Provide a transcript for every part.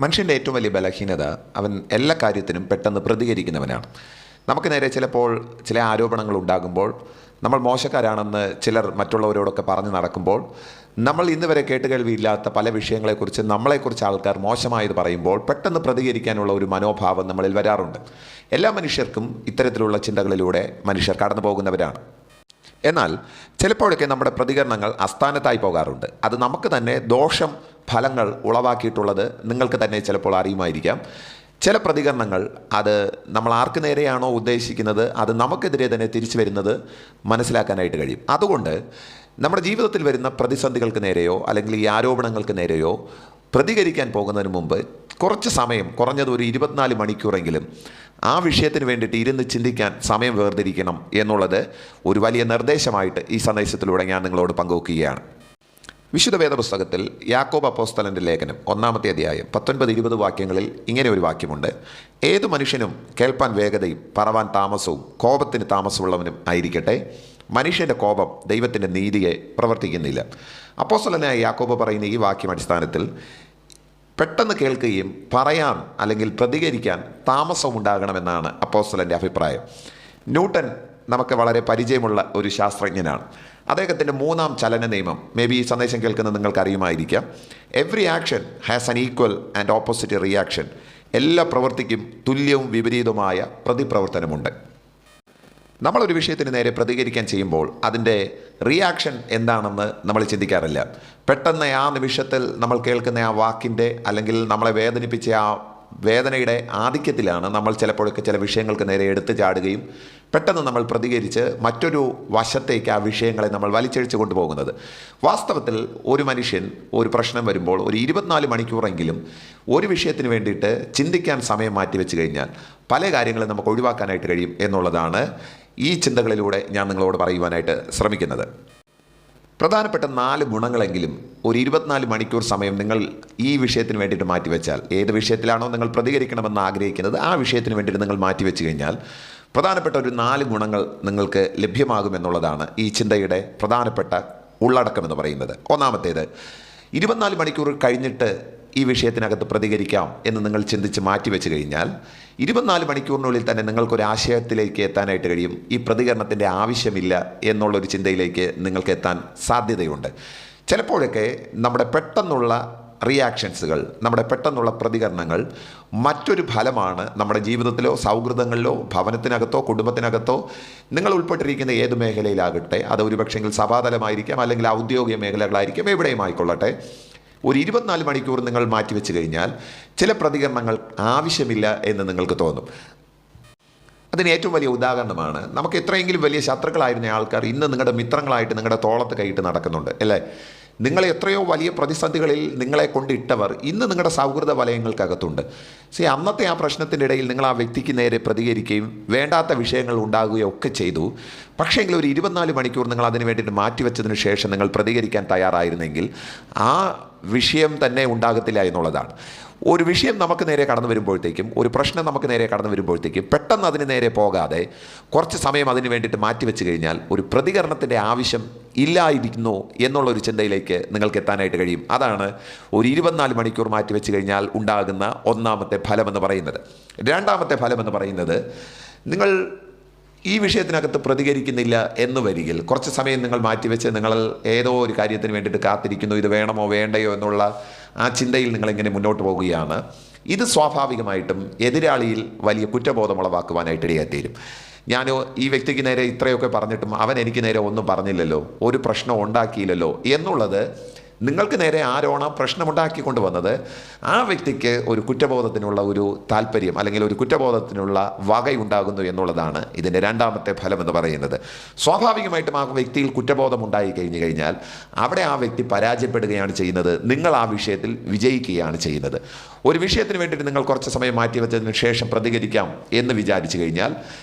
മനുഷ്യൻ്റെ ഏറ്റവും വലിയ ബലഹീനത അവൻ എല്ലാ കാര്യത്തിനും പെട്ടെന്ന് പ്രതികരിക്കുന്നവനാണ്. നമുക്ക് നേരെ ചിലപ്പോൾ ചില ആരോപണങ്ങൾ ഉണ്ടാകുമ്പോൾ, നമ്മൾ മോശക്കാരാണെന്ന് ചിലർ മറ്റുള്ളവരോടൊക്കെ പറഞ്ഞു നടക്കുമ്പോൾ, നമ്മൾ ഇന്ന് വരെ കേട്ടുകേൾവിയില്ലാത്ത പല വിഷയങ്ങളെക്കുറിച്ച് നമ്മളെക്കുറിച്ച് ആൾക്കാർ മോശമായത് പറയുമ്പോൾ പെട്ടെന്ന് പ്രതികരിക്കാനുള്ള ഒരു മനോഭാവം നമ്മളിൽ വരാറുണ്ട്. എല്ലാ മനുഷ്യർക്കും ഇത്തരത്തിലുള്ള ചിന്തകളിലൂടെ മനുഷ്യർ കടന്നു പോകുന്നവരാണ്. എന്നാൽ ചിലപ്പോഴൊക്കെ നമ്മുടെ പ്രതികരണങ്ങൾ അസ്ഥാനത്തായി പോകാറുണ്ട്. അത് നമുക്ക് തന്നെ ദോഷം ഫലങ്ങൾ ഉളവാക്കിയിട്ടുള്ളത് നിങ്ങൾക്ക് തന്നെ ചിലപ്പോൾ അറിയുമായിരിക്കാം. ചില പ്രതികരണങ്ങൾ അത് നമ്മൾ ആർക്ക് നേരെയാണോ ഉദ്ദേശിക്കുന്നത് അത് നമുക്കെതിരെ തന്നെ തിരിച്ചു വരുന്നത് മനസ്സിലാക്കാനായിട്ട് കഴിയും. അതുകൊണ്ട് നമ്മുടെ ജീവിതത്തിൽ വരുന്ന പ്രതിസന്ധികൾക്ക് നേരെയോ അല്ലെങ്കിൽ ഈ ആരോപണങ്ങൾക്ക് നേരെയോ പ്രതികരിക്കാൻ പോകുന്നതിന് മുമ്പ് കുറച്ച് സമയം, കുറഞ്ഞത് ഒരു 24 മണിക്കൂറെങ്കിലും ആ വിഷയത്തിന് വേണ്ടിയിട്ട് ഇരുന്ന് ചിന്തിക്കാൻ സമയം വേർതിരിക്കണം എന്നുള്ളത് ഒരു വലിയ നിർദ്ദേശമായിട്ട് ഈ സന്ദേശത്തിലൂടെ ഞാൻ നിങ്ങളോട് പങ്കുവയ്ക്കുകയാണ്. വിശുദ്ധ വേദപുസ്തകത്തിൽ യാക്കോബ് അപ്പോസ്തലൻ്റെ ലേഖനം 1-ാമത്തെ അധ്യായം 19-20 വാക്യങ്ങളിൽ ഇങ്ങനെ ഒരു വാക്യമുണ്ട്: ഏതു മനുഷ്യനും കേൾപ്പാൻ വേഗതയും പറവാൻ താമസവും കോപത്തിന് താമസമുള്ളവനും ആയിരിക്കട്ടെ. മനുഷ്യൻ്റെ കോപം ദൈവത്തിൻ്റെ നീതിയെ പ്രവർത്തിക്കുന്നില്ല. അപ്പോസ്തലനായ യാക്കോബ് പറയുന്ന ഈ വാക്യം അടിസ്ഥാനത്തിൽ പെട്ടെന്ന് കേൾക്കുകയും പറയാൻ അല്ലെങ്കിൽ പ്രതികരിക്കാൻ താമസമുണ്ടാകണമെന്നാണ് അപ്പോസ്തലൻ്റെ അഭിപ്രായം. ന്യൂട്ടൻ നമുക്ക് വളരെ പരിചയമുള്ള ഒരു ശാസ്ത്രജ്ഞനാണ്. അദ്ദേഹത്തിൻ്റെ 3-ാം ചലന നിയമം ഈ സന്ദേശം കേൾക്കുന്നത് നിങ്ങൾക്ക് അറിയുമായിരിക്കാം. Every action has an equal and opposite reaction. എല്ലാ പ്രവൃത്തിക്കും തുല്യവും വിപരീതവുമായ പ്രതിപ്രവർത്തനമുണ്ട്. നമ്മളൊരു വിഷയത്തിന് നേരെ പ്രതികരിക്കാൻ ചെയ്യുമ്പോൾ അതിൻ്റെ റിയാക്ഷൻ എന്താണെന്ന് നമ്മൾ ചിന്തിക്കാറില്ല. പെട്ടെന്ന് ആ നിമിഷത്തിൽ നമ്മൾ കേൾക്കുന്ന ആ വാക്കിൻ്റെ അല്ലെങ്കിൽ നമ്മളെ വേദനിപ്പിച്ച ആ വേദനയുടെ ആധിക്യത്തിലാണ് നമ്മൾ ചിലപ്പോഴൊക്കെ ചില വിഷയങ്ങൾക്ക് നേരെ എടുത്തു ചാടുകയും പെട്ടെന്ന് നമ്മൾ പ്രതികരിച്ച് മറ്റൊരു വശത്തേക്ക് ആ വിഷയങ്ങളെ നമ്മൾ വലിച്ചഴിച്ചു കൊണ്ടുപോകുന്നത്. വാസ്തവത്തിൽ ഒരു മനുഷ്യൻ ഒരു പ്രശ്നം വരുമ്പോൾ ഒരു 24 മണിക്കൂറെങ്കിലും ഒരു വിഷയത്തിന് വേണ്ടിയിട്ട് ചിന്തിക്കാൻ സമയം മാറ്റിവെച്ച് കഴിഞ്ഞാൽ പല കാര്യങ്ങളും നമുക്ക് ഒഴിവാക്കാനായിട്ട് കഴിയും എന്നുള്ളതാണ് ഈ ചിന്തകളിലൂടെ ഞാൻ നിങ്ങളോട് പറയുവാനായിട്ട് ശ്രമിക്കുന്നത്. പ്രധാനപ്പെട്ട 4 ഗുണങ്ങളെങ്കിലും ഒരു 24 മണിക്കൂർ സമയം നിങ്ങൾ ഈ വിഷയത്തിന് വേണ്ടിയിട്ട് മാറ്റിവെച്ചാൽ, ഏത് വിഷയത്തിലാണോ നിങ്ങൾ പ്രതികരിക്കണമെന്ന് ആഗ്രഹിക്കുന്നത് ആ വിഷയത്തിന് വേണ്ടിയിട്ട് നിങ്ങൾ മാറ്റിവെച്ച് കഴിഞ്ഞാൽ പ്രധാനപ്പെട്ട ഒരു 4 ഗുണങ്ങൾ നിങ്ങൾക്ക് ലഭ്യമാകുമെന്നുള്ളതാണ് ഈ ചിന്തയുടെ പ്രധാനപ്പെട്ട ഉള്ളടക്കം എന്ന് പറയുന്നത്. ഒന്നാമത്തേത്, 24 മണിക്കൂർ കഴിഞ്ഞിട്ട് ഈ വിഷയത്തിനകത്ത് പ്രതികരിക്കാം എന്ന് നിങ്ങൾ ചിന്തിച്ച് മാറ്റിവെച്ച് കഴിഞ്ഞാൽ 24 മണിക്കൂറിനുള്ളിൽ തന്നെ നിങ്ങൾക്കൊരു ആശയത്തിലേക്ക് എത്താനായിട്ട് കഴിയും. ഈ പ്രതികരണത്തിൻ്റെ ആവശ്യമില്ല എന്നുള്ളൊരു ചിന്തയിലേക്ക് നിങ്ങൾക്ക് എത്താൻ സാധ്യതയുണ്ട്. ചിലപ്പോഴൊക്കെ നമ്മുടെ പെട്ടെന്നുള്ള റിയാക്ഷൻസുകൾ, നമ്മുടെ പെട്ടെന്നുള്ള പ്രതികരണങ്ങൾ മറ്റൊരു ഫലമാണ് നമ്മുടെ ജീവിതത്തിലോ സൗഹൃദങ്ങളിലോ ഭവനത്തിനകത്തോ കുടുംബത്തിനകത്തോ നിങ്ങൾ ഉൾപ്പെട്ടിരിക്കുന്ന ഏത് മേഖലയിലാകട്ടെ, അത് ഒരുപക്ഷെങ്കിൽ സഭാതലമായിരിക്കാം അല്ലെങ്കിൽ ഔദ്യോഗിക മേഖലകളായിരിക്കാം, എവിടെയും ആയിക്കൊള്ളട്ടെ, ഒരു 24 മണിക്കൂർ നിങ്ങൾ മാറ്റിവെച്ച് കഴിഞ്ഞാൽ ചില പ്രതികരണങ്ങൾ ആവശ്യമില്ല എന്ന് നിങ്ങൾക്ക് തോന്നും. അതിന് ഏറ്റവും വലിയ ഉദാഹരണമാണ്, നമുക്ക് എത്രയെങ്കിലും വലിയ ശത്രുക്കളായിരുന്ന ആൾക്കാർ ഇന്ന് നിങ്ങളുടെ മിത്രങ്ങളായിട്ട് നിങ്ങളുടെ തോളത്ത് കൈയിട്ട് നടക്കുന്നുണ്ട് അല്ലേ? നിങ്ങളെ എത്രയോ വലിയ പ്രതിസന്ധികളിൽ നിങ്ങളെ കൊണ്ടിട്ടവർ ഇന്ന് നിങ്ങളുടെ സൗഹൃദ വലയങ്ങൾക്കകത്തുണ്ട്. അന്നത്തെ ആ പ്രശ്നത്തിൻ്റെ ഇടയിൽ നിങ്ങൾ ആ വ്യക്തിക്ക് നേരെ പ്രതികരിക്കുകയും വേണ്ടാത്ത വിഷയങ്ങൾ ഉണ്ടാകുകയും ഒക്കെ ചെയ്തു. പക്ഷേങ്കിൽ ഒരു 24 മണിക്കൂർ നിങ്ങൾ അതിന് വേണ്ടിയിട്ട് മാറ്റിവെച്ചതിന് ശേഷം നിങ്ങൾ പ്രതികരിക്കാൻ തയ്യാറായിരുന്നെങ്കിൽ ആ വിഷയം തന്നെ ഉണ്ടാകത്തില്ല എന്നുള്ളതാണ്. ഒരു വിഷയം നമുക്ക് നേരെ കടന്നു വരുമ്പോഴത്തേക്കും, ഒരു പ്രശ്നം നമുക്ക് നേരെ കടന്നു വരുമ്പോഴത്തേക്കും പെട്ടെന്ന് അതിന് നേരെ പോകാതെ കുറച്ച് സമയം അതിന് വേണ്ടിയിട്ട് മാറ്റിവെച്ച് കഴിഞ്ഞാൽ ഒരു പ്രതികരണത്തിൻ്റെ ആവശ്യം ഇല്ലായിരിക്കുന്നു എന്നുള്ളൊരു ചിന്തയിലേക്ക് നിങ്ങൾക്ക് എത്താനായിട്ട് കഴിയും. അതാണ് ഒരു 24 മണിക്കൂർ മാറ്റിവെച്ച് കഴിഞ്ഞാൽ ഉണ്ടാകുന്ന ഒന്നാമത്തെ ഫലമെന്ന് പറയുന്നത്. രണ്ടാമത്തെ ഫലമെന്ന് പറയുന്നത്, നിങ്ങൾ ഈ വിഷയത്തിനകത്ത് പ്രതികരിക്കുന്നില്ല എന്ന് വരികിൽ കുറച്ച് സമയം നിങ്ങൾ മാറ്റിവെച്ച് നിങ്ങൾ ഏതോ ഒരു കാര്യത്തിന് വേണ്ടിയിട്ട് കാത്തിരിക്കുന്നു, ഇത് വേണമോ വേണ്ടയോ എന്നുള്ള ആ ചിന്തയിൽ നിങ്ങളിങ്ങനെ മുന്നോട്ട് പോകുകയാണ്. ഇത് സ്വാഭാവികമായിട്ടും എതിരാളിയിൽ വലിയ കുറ്റബോധം ഉളവാക്കുവാനായിട്ട് ഇടയായിത്തീരും. ഞാൻ ഈ വ്യക്തിക്ക് നേരെ ഇത്രയൊക്കെ പറഞ്ഞിട്ടും അവൻ എനിക്ക് നേരെ ഒന്നും പറഞ്ഞില്ലല്ലോ, ഒരു പ്രശ്നം ഉണ്ടാക്കിയില്ലല്ലോ എന്നുള്ളത്, നിങ്ങൾക്ക് നേരെ ആരോണ പ്രശ്നമുണ്ടാക്കി കൊണ്ടുവന്നത് ആ വ്യക്തിക്ക് ഒരു കുറ്റബോധത്തിനുള്ള ഒരു താല്പര്യം അല്ലെങ്കിൽ ഒരു കുറ്റബോധത്തിനുള്ള വകയുണ്ടാകുന്നു എന്നുള്ളതാണ് ഇതിൻ്റെ രണ്ടാമത്തെ ഫലം എന്ന് പറയുന്നത്. സ്വാഭാവികമായിട്ടും ആ വ്യക്തിയിൽ കുറ്റബോധം ഉണ്ടായി കഴിഞ്ഞാൽ അവിടെ ആ വ്യക്തി പരാജയപ്പെടുകയാണ് ചെയ്യുന്നത്, നിങ്ങൾ ആ വിഷയത്തിൽ വിജയിക്കുകയാണ് ചെയ്യുന്നത്. ഒരു വിഷയത്തിന് വേണ്ടിയിട്ട് നിങ്ങൾ കുറച്ച് സമയം മാറ്റിവെച്ചതിന് ശേഷം പ്രതികരിക്കാം എന്ന് വിചാരിച്ചു കഴിഞ്ഞാൽ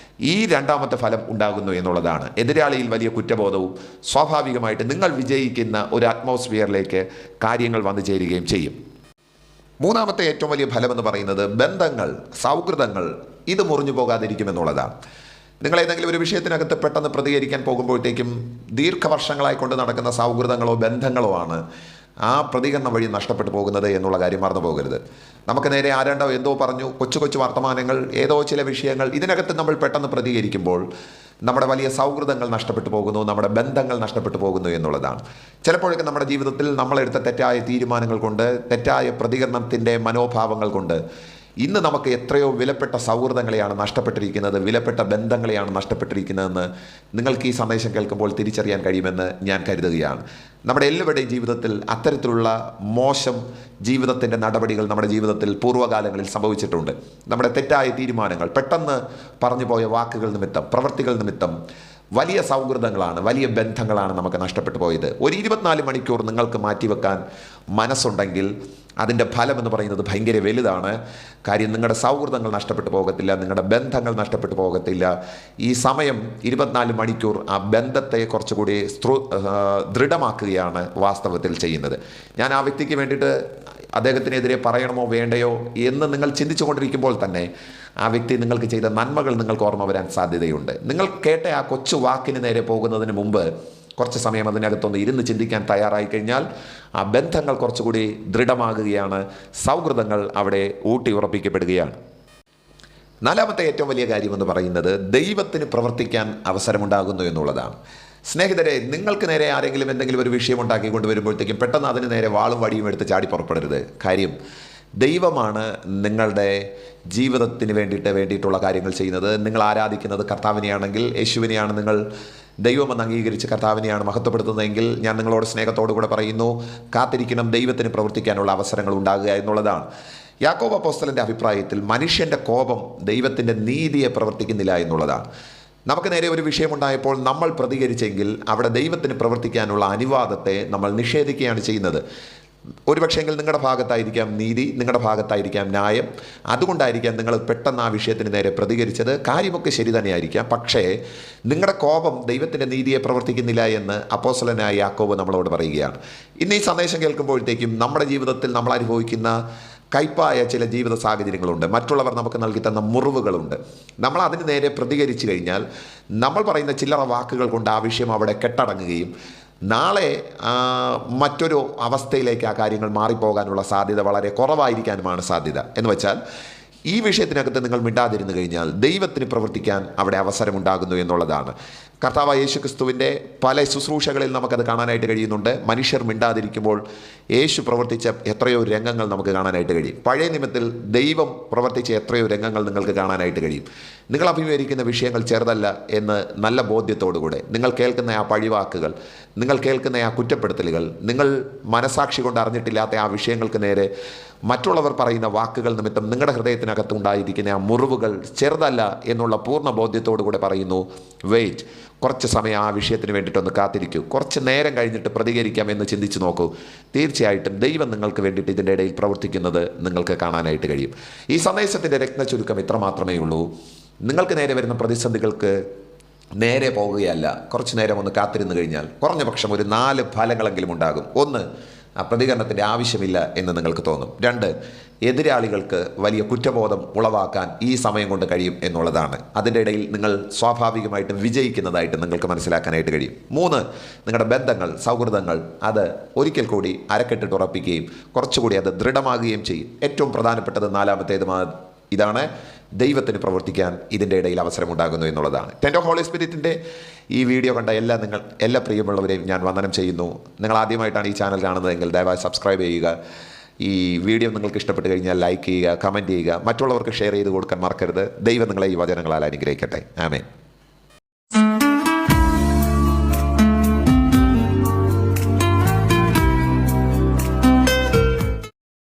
ഈ രണ്ടാമത്തെ ഫലം ഉണ്ടാകുന്നു എന്നുള്ളതാണ്. എതിരാളിയിൽ വലിയ കുറ്റബോധവും സ്വാഭാവികമായിട്ട് നിങ്ങൾ വിജയിക്കുന്ന ഒരു അറ്റ്മോസ്ഫിയറിലേക്ക് കാര്യങ്ങൾ വന്നു ചേരുകയും ചെയ്യും. മൂന്നാമത്തെ ഏറ്റവും വലിയ ഫലം എന്ന് പറയുന്നത്, ബന്ധങ്ങൾ, സൗഹൃദങ്ങൾ ഇത് മുറിഞ്ഞു പോകാതിരിക്കുമെന്നുള്ളതാണ്. നിങ്ങൾ ഏതെങ്കിലും ഒരു വിഷയത്തിനകത്ത് പെട്ടെന്ന് പ്രതികരിക്കാൻ പോകുമ്പോഴത്തേക്കും ദീർഘവർഷങ്ങളായി കൊണ്ട് നടക്കുന്ന സൗഹൃദങ്ങളോ ബന്ധങ്ങളോ ആണ് ആ പ്രതികരണം വഴി നഷ്ടപ്പെട്ടു പോകുന്നത് എന്നുള്ള കാര്യം മറന്നു പോകരുത്. നമുക്ക് നേരെ ആരാണ്ടോ എന്തോ പറഞ്ഞു, കൊച്ചു കൊച്ചു വർത്തമാനങ്ങൾ, ഏതോ ചില വിഷയങ്ങൾ, ഇതിനകത്ത് നമ്മൾ പെട്ടെന്ന് പ്രതികരിക്കുമ്പോൾ നമ്മുടെ വലിയ സൗഹൃദങ്ങൾ നഷ്ടപ്പെട്ടു പോകുന്നു, നമ്മുടെ ബന്ധങ്ങൾ നഷ്ടപ്പെട്ടു പോകുന്നു എന്നുള്ളതാണ്. ചിലപ്പോഴൊക്കെ നമ്മുടെ ജീവിതത്തിൽ നമ്മളെടുത്ത തെറ്റായ തീരുമാനങ്ങൾ കൊണ്ട്, തെറ്റായ പ്രതികരണത്തിൻ്റെ മനോഭാവങ്ങൾ കൊണ്ട് ഇന്ന് നമുക്ക് എത്രയോ വിലപ്പെട്ട സൗഹൃദങ്ങളെയാണ് നഷ്ടപ്പെട്ടിരിക്കുന്നത്, വിലപ്പെട്ട ബന്ധങ്ങളെയാണ് നഷ്ടപ്പെട്ടിരിക്കുന്നതെന്ന് നിങ്ങൾക്ക് ഈ സന്ദേശം കേൾക്കുമ്പോൾ തിരിച്ചറിയാൻ കഴിയുമെന്ന് ഞാൻ കരുതുകയാണ്. നമ്മുടെ എല്ലാവരുടെയും ജീവിതത്തിൽ അത്തരത്തിലുള്ള മോശം ജീവിതത്തിൻ്റെ നടപടികൾ നമ്മുടെ ജീവിതത്തിൽ പൂർവ്വകാലങ്ങളിൽ സംഭവിച്ചിട്ടുണ്ട്. നമ്മുടെ തെറ്റായ തീരുമാനങ്ങൾ, പെട്ടെന്ന് പറഞ്ഞു പോയ വാക്കുകൾ നിമിത്തം, പ്രവൃത്തികൾ നിമിത്തം വലിയ സൗഹൃദങ്ങളാണ്, വലിയ ബന്ധങ്ങളാണ് നമുക്ക് നഷ്ടപ്പെട്ടു പോയത്. ഒരു 24 മണിക്കൂർ നിങ്ങൾക്ക് മാറ്റിവെക്കാൻ മനസ്സുണ്ടെങ്കിൽ അതിൻ്റെ ഫലം എന്ന് പറയുന്നത് ഭയങ്കര വലുതാണ്. കാര്യം നിങ്ങളുടെ സൗഹൃദങ്ങൾ നഷ്ടപ്പെട്ടു പോകത്തില്ല, നിങ്ങളുടെ ബന്ധങ്ങൾ നഷ്ടപ്പെട്ടു പോകത്തില്ല. ഈ സമയം 24 മണിക്കൂർ ആ ബന്ധത്തെ കുറച്ചുകൂടി ദൃഢമാക്കുകയാണ് വാസ്തവത്തിൽ ചെയ്യുന്നത്. ഞാൻ ആ വ്യക്തിക്ക് വേണ്ടിയിട്ട് അദ്ദേഹത്തിനെതിരെ പറയണമോ വേണ്ടയോ എന്ന് നിങ്ങൾ ചിന്തിച്ചു കൊണ്ടിരിക്കുമ്പോൾ തന്നെ ആ വ്യക്തി നിങ്ങൾക്ക് ചെയ്ത നന്മകൾ നിങ്ങൾക്ക് ഓർമ്മ വരാൻ സാധ്യതയുണ്ട്. നിങ്ങൾ കേട്ട ആ കൊച്ചു വാക്കിന് നേരെ പോകുന്നതിന് മുമ്പ് കുറച്ച് സമയം അതിനകത്തൊന്ന് ഇരുന്ന് ചിന്തിക്കാൻ തയ്യാറായി കഴിഞ്ഞാൽ ആ ബന്ധങ്ങൾ കുറച്ചുകൂടി ദൃഢമാകുകയാണ്, സൗഹൃദങ്ങൾ അവിടെ ഊട്ടി ഉറപ്പിക്കപ്പെടുകയാണ്. നാലാമത്തെ ഏറ്റവും വലിയ കാര്യമെന്ന് പറയുന്നത് ദൈവത്തിന് പ്രവർത്തിക്കാൻ അവസരമുണ്ടാകുന്നു എന്നുള്ളതാണ്. സ്നേഹിതരെ, നിങ്ങൾക്ക് നേരെ ആരെങ്കിലും എന്തെങ്കിലും ഒരു വിഷയം ഉണ്ടാക്കിക്കൊണ്ട് വരുമ്പോഴത്തേക്കും പെട്ടെന്ന് അതിന് നേരെ വാളും വടിയും എടുത്ത് ചാടി പുറപ്പെടരുത്. കാര്യം ദൈവമാണ് നിങ്ങളുടെ ജീവിതത്തിന് വേണ്ടിയിട്ടുള്ള കാര്യങ്ങൾ ചെയ്യുന്നത്. നിങ്ങൾ ആരാധിക്കുന്നത് കർത്താവിനെയാണെങ്കിൽ, യേശുവിനെയാണ് നിങ്ങൾ ദൈവമെന്ന് അംഗീകരിച്ച് കർത്താവിനെയാണ് മഹത്വപ്പെടുത്തുന്നതെങ്കിൽ, ഞാൻ നിങ്ങളോട് സ്നേഹത്തോടു കൂടെ പറയുന്നു, കാത്തിരിക്കണം, ദൈവത്തിന് പ്രവർത്തിക്കാനുള്ള അവസരങ്ങൾ ഉണ്ടാകുക എന്നുള്ളതാണ്. യാക്കോബ് അപ്പോസ്തലൻ്റെ അഭിപ്രായത്തിൽ മനുഷ്യൻ്റെ കോപം ദൈവത്തിൻ്റെ നീതിയെ പ്രവർത്തിക്കുന്നില്ല എന്നുള്ളതാണ്. നമുക്ക് നേരെ ഒരു വിഷയമുണ്ടായപ്പോൾ നമ്മൾ പ്രതികരിച്ചെങ്കിൽ അവിടെ ദൈവത്തിന് പ്രവർത്തിക്കാനുള്ള അനുവാദത്തെ നമ്മൾ നിഷേധിക്കുകയാണ് ചെയ്യുന്നത്. ഒരുപക്ഷെങ്കിൽ നിങ്ങളുടെ ഭാഗത്തായിരിക്കാം നീതി, നിങ്ങളുടെ ഭാഗത്തായിരിക്കാം ന്യായം, അതുകൊണ്ടായിരിക്കാം നിങ്ങൾ പെട്ടെന്ന് ആ വിഷയത്തിന് നേരെ പ്രതികരിച്ചത്. കാര്യമൊക്കെ ശരി തന്നെയായിരിക്കാം, പക്ഷേ നിങ്ങളുടെ കോപം ദൈവത്തിൻ്റെ നീതിയെ പ്രവർത്തിക്കുന്നില്ല എന്ന് അപ്പോസ്തലനായ യാക്കോബ് നമ്മളോട് പറയുകയാണ്. ഇന്ന് ഈ സന്ദേശം കേൾക്കുമ്പോഴത്തേക്കും നമ്മുടെ ജീവിതത്തിൽ നമ്മൾ അനുഭവിക്കുന്ന കയ്പായ ചില ജീവിത സാഹചര്യങ്ങളുണ്ട്, മറ്റുള്ളവർ നമുക്ക് നൽകി തന്ന മുറിവുകളുണ്ട്. നമ്മൾ അതിന് നേരെ പ്രതികരിച്ചു കഴിഞ്ഞാൽ നമ്മൾ പറയുന്ന ചില്ലറ വാക്കുകൾ കൊണ്ട് ആ വിഷയം അവിടെ കെട്ടടങ്ങുകയും നാളെ മറ്റൊരു അവസ്ഥയിലേക്ക് ആ കാര്യങ്ങൾ മാറിപ്പോകാനുള്ള സാധ്യത വളരെ കുറവായിരിക്കാനുമാണ് സാധ്യത. എന്ന് വെച്ചാൽ ഈ വിഷയത്തിനകത്ത് നിങ്ങൾ മിണ്ടാതിരുന്നു കഴിഞ്ഞാൽ ദൈവത്തിന് പ്രവർത്തിക്കാൻ അവിടെ അവസരമുണ്ടാകുന്നു എന്നുള്ളതാണ്. കർത്താവായ യേശുക്രിസ്തുവിൻ്റെ പല ശുശ്രൂഷകളിൽ നമുക്കത് കാണാനായിട്ട് കഴിയുന്നുണ്ട്. മനുഷ്യർ മിണ്ടാതിരിക്കുമ്പോൾ യേശു പ്രവർത്തിച്ച എത്രയോ രംഗങ്ങൾ നമുക്ക് കാണാനായിട്ട് കഴിയും. പഴയ നിയമത്തിൽ ദൈവം പ്രവർത്തിച്ച എത്രയോ രംഗങ്ങൾ നിങ്ങൾക്ക് കാണാനായിട്ട് കഴിയും. നിങ്ങൾ അഭിമുഖീകരിക്കുന്ന വിഷയങ്ങൾ ചെറുതല്ല എന്ന് നല്ല ബോധ്യത്തോടുകൂടെ നിങ്ങൾ കേൾക്കുന്ന ആ പഴിവാക്കുകൾ, നിങ്ങൾ കേൾക്കുന്ന ആ കുറ്റപ്പെടുത്തലുകൾ, നിങ്ങൾ മനസാക്ഷി കൊണ്ട് അറിഞ്ഞിട്ടില്ലാത്ത ആ വിഷയങ്ങൾക്ക് നേരെ മറ്റുള്ളവർ പറയുന്ന വാക്കുകൾ നിമിത്തം നിങ്ങളുടെ ഹൃദയത്തിനകത്ത് ഉണ്ടായിരിക്കുന്ന ആ മുറിവുകൾ ചെറുതല്ല എന്നുള്ള പൂർണ്ണ ബോധ്യത്തോടു കൂടെ പറയുന്നു, വെയിറ്റ്, കുറച്ച് സമയം ആ വിഷയത്തിന് വേണ്ടിയിട്ടൊന്ന് കാത്തിരിക്കൂ, കുറച്ച് നേരം കഴിഞ്ഞിട്ട് പ്രതികരിക്കാം എന്ന് ചിന്തിച്ച് നോക്കൂ. തീർച്ചയായിട്ടും ദൈവം നിങ്ങൾക്ക് വേണ്ടിയിട്ട് ഇതിൻ്റെ ഇടയിൽ പ്രവർത്തിക്കുന്നത് നിങ്ങൾക്ക് കാണാനായിട്ട് കഴിയും. ഈ സന്ദേശത്തിൻ്റെ രത്ന ചുരുക്കം ഇത്ര മാത്രമേ ഉള്ളൂ. നിങ്ങൾക്ക് നേരെ വരുന്ന പ്രതിസന്ധികൾക്ക് നേരെ പോകുകയല്ല, കുറച്ച് നേരം ഒന്ന് കാത്തിരുന്നു കഴിഞ്ഞാൽ കുറഞ്ഞ പക്ഷം ഒരു 4 ഫലങ്ങളെങ്കിലും ഉണ്ടാകും. 1, ആ പ്രതികരണത്തിൻ്റെ ആവശ്യമില്ല എന്ന് നിങ്ങൾക്ക് തോന്നും. 2, എതിരാളികൾക്ക് വലിയ കുറ്റബോധം ഉളവാക്കാൻ ഈ സമയം കൊണ്ട് കഴിയും എന്നുള്ളതാണ്. അതിൻ്റെ ഇടയിൽ നിങ്ങൾ സ്വാഭാവികമായിട്ടും വിജയിക്കുന്നതായിട്ട് നിങ്ങൾക്ക് മനസ്സിലാക്കാനായിട്ട് കഴിയും. 3, നിങ്ങളുടെ ബന്ധങ്ങൾ, സൗഹൃദങ്ങൾ അത് ഒരിക്കൽ കൂടി അരക്കെട്ടിട്ട് ഉറപ്പിക്കുകയും കുറച്ചുകൂടി അത് ദൃഢമാകുകയും ചെയ്യും. ഏറ്റവും പ്രധാനപ്പെട്ടത് 4-മത്തേത് ഇതാണ്, ദൈവത്തിന് പ്രവർത്തിക്കാൻ ഇതിൻ്റെ ഇടയിൽ അവസരമുണ്ടാകുന്നു എന്നുള്ളതാണ്. ടെൻറ്റ് ഓഫ് ഹോളി സ്പിരിറ്റിൻ്റെ ഈ വീഡിയോ കണ്ട എല്ലാ പ്രിയമുള്ളവരെയും ഞാൻ വന്ദനം ചെയ്യുന്നു. നിങ്ങൾ ആദ്യമായിട്ടാണ് ഈ ചാനൽ കാണുന്നതെങ്കിൽ ദയവായി സബ്സ്ക്രൈബ് ചെയ്യുക. ഈ വീഡിയോ നിങ്ങൾക്ക് ഇഷ്ടപ്പെട്ട് കഴിഞ്ഞാൽ ലൈക്ക് ചെയ്യുക, കമൻറ്റ് ചെയ്യുക, മറ്റുള്ളവർക്ക് ഷെയർ ചെയ്ത് കൊടുക്കാൻ മറക്കരുത്. ദൈവം നിങ്ങളെ ഈ വചനങ്ങളാൽ അനുഗ്രഹിക്കട്ടെ. ആമേൻ.